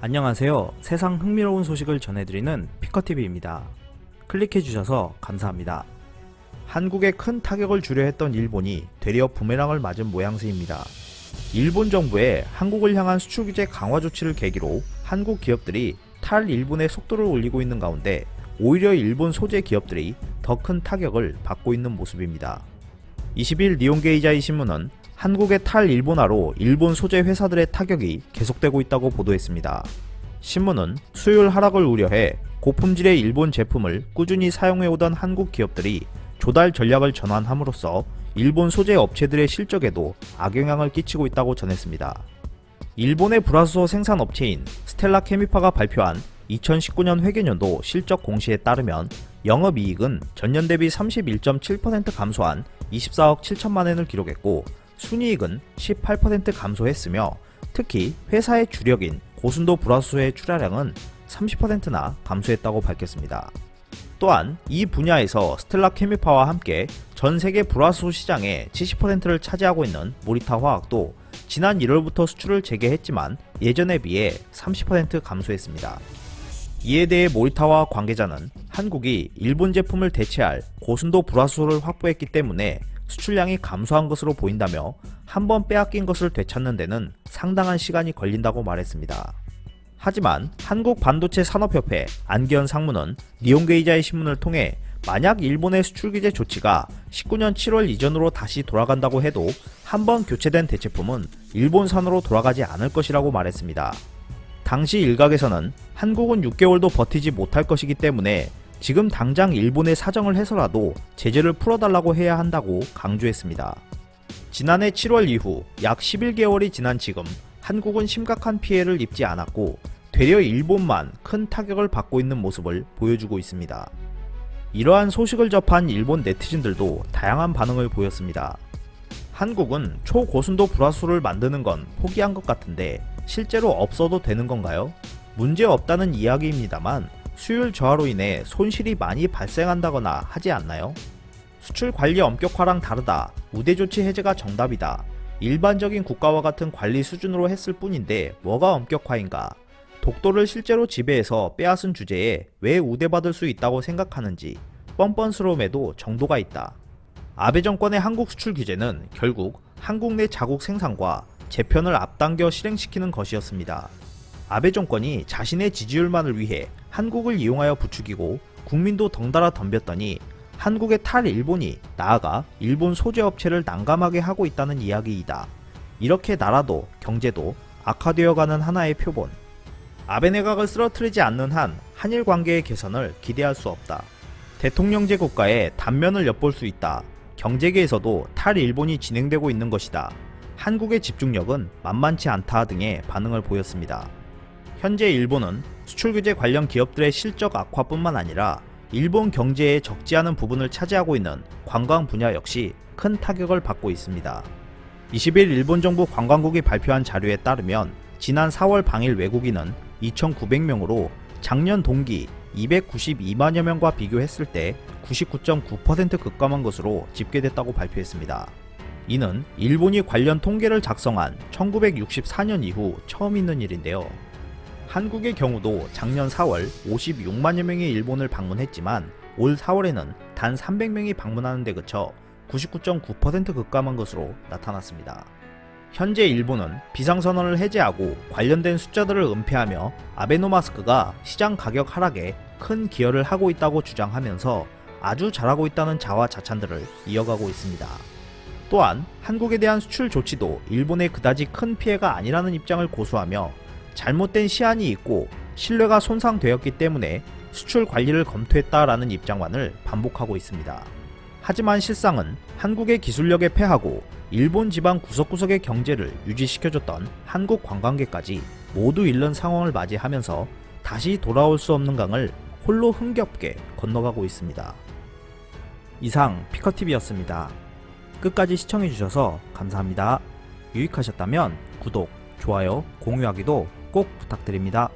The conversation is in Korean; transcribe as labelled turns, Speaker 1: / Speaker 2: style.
Speaker 1: 안녕하세요. 세상 흥미로운 소식을 전해드리는 피커TV입니다. 클릭해주셔서 감사합니다. 한국에 큰 타격을 주려 했던 일본이 되려 부메랑을 맞은 모양새입니다. 일본 정부의 한국을 향한 수출 규제 강화 조치를 계기로 한국 기업들이 탈일본의 속도를 올리고 있는 가운데 오히려 일본 소재 기업들이 더 큰 타격을 받고 있는 모습입니다. 20일 니혼게이자이 신문은 한국의 탈일본화로 일본 소재 회사들의 타격이 계속되고 있다고 보도했습니다. 신문은 수요일 하락을 우려해 고품질의 일본 제품을 꾸준히 사용해오던 한국 기업들이 조달 전략을 전환함으로써 일본 소재 업체들의 실적에도 악영향을 끼치고 있다고 전했습니다. 일본의 불화수소 생산 업체인 스텔라 케미파가 발표한 2019년 회계연도 실적 공시에 따르면 영업이익은 전년 대비 31.7% 감소한 24억 7천만 엔을 기록했고 순이익은 18% 감소했으며 특히 회사의 주력인 고순도 불화수소의 출하량은 30%나 감소했다고 밝혔습니다. 또한 이 분야에서 스텔라 케미파와 함께 전 세계 불화수소 시장의 70%를 차지하고 있는 모리타 화학도 지난 1월부터 수출을 재개했지만 예전에 비해 30% 감소했습니다. 이에 대해 모리타와 관계자는 한국이 일본 제품을 대체할 고순도 불화수소를 확보했기 때문에 수출량이 감소한 것으로 보인다며 한번 빼앗긴 것을 되찾는 데는 상당한 시간이 걸린다고 말했습니다. 하지만 한국반도체 산업협회 안기현 상무는 니혼게이자이 신문을 통해 만약 일본의 수출 규제 조치가 19년 7월 이전으로 다시 돌아간다고 해도 한번 교체된 대체품은 일본산으로 돌아가지 않을 것이라고 말했습니다. 당시 일각에서는 한국은 6개월도 버티지 못할 것이기 때문에 지금 당장 일본의 사정을 해서라도 제재를 풀어달라고 해야 한다고 강조했습니다. 지난해 7월 이후 약 11개월이 지난 지금 한국은 심각한 피해를 입지 않았고 되려 일본만 큰 타격을 받고 있는 모습을 보여주고 있습니다. 이러한 소식을 접한 일본 네티즌들도 다양한 반응을 보였습니다. 한국은 초고순도 불화수소를 만드는 건 포기한 것 같은데 실제로 없어도 되는 건가요? 문제 없다는 이야기입니다만 수율 저하로 인해 손실이 많이 발생한다거나 하지 않나요? 수출 관리 엄격화랑 다르다. 우대 조치 해제가 정답이다. 일반적인 국가와 같은 관리 수준으로 했을 뿐인데 뭐가 엄격화인가? 독도를 실제로 지배해서 빼앗은 주제에 왜 우대받을 수 있다고 생각하는지 뻔뻔스러움에도 정도가 있다. 아베 정권의 한국 수출 규제는 결국 한국 내 자국 생산과 재편을 앞당겨 실행시키는 것이었습니다. 아베 정권이 자신의 지지율만을 위해 한국을 이용하여 부추기고 국민도 덩달아 덤볐더니 한국의 탈일본이 나아가 일본 소재업체를 난감하게 하고 있다는 이야기이다. 이렇게 나라도 경제도 악화되어가는 하나의 표본. 아베 내각을 쓰러뜨리지 않는 한 한일 관계의 개선을 기대할 수 없다. 대통령제 국가의 단면을 엿볼 수 있다. 경제계에서도 탈일본이 진행되고 있는 것이다. 한국의 집중력은 만만치 않다 등의 반응을 보였습니다. 현재 일본은 수출 규제 관련 기업들의 실적 악화뿐만 아니라 일본 경제의 적지 않은 부분을 차지하고 있는 관광 분야 역시 큰 타격을 받고 있습니다. 20일 일본 정부 관광국이 발표한 자료에 따르면 지난 4월 방일 외국인은 2,900명으로 작년 동기 292만여 명과 비교했을 때 99.9% 급감한 것으로 집계됐다고 발표했습니다. 이는 일본이 관련 통계를 작성한 1964년 이후 처음 있는 일인데요. 한국의 경우도 작년 4월 56만여 명이 일본을 방문했지만 올 4월에는 단 300명이 방문하는 데 그쳐 99.9% 급감한 것으로 나타났습니다. 현재 일본은 비상선언을 해제하고 관련된 숫자들을 은폐하며 아베노마스크가 시장 가격 하락에 큰 기여를 하고 있다고 주장하면서 아주 잘하고 있다는 자화자찬들을 이어가고 있습니다. 또한 한국에 대한 수출 조치도 일본에 그다지 큰 피해가 아니라는 입장을 고수하며 잘못된 시한이 있고 신뢰가 손상되었기 때문에 수출 관리를 검토했다라는 입장만을 반복하고 있습니다. 하지만 실상은 한국의 기술력에 패하고 일본 지방 구석구석의 경제를 유지시켜줬던 한국 관광객까지 모두 잃는 상황을 맞이하면서 다시 돌아올 수 없는 강을 홀로 흥겹게 건너가고 있습니다. 이상 피커TV였습니다. 끝까지 시청해주셔서 감사합니다. 유익하셨다면 구독, 좋아요, 공유하기도 꼭 부탁드립니다.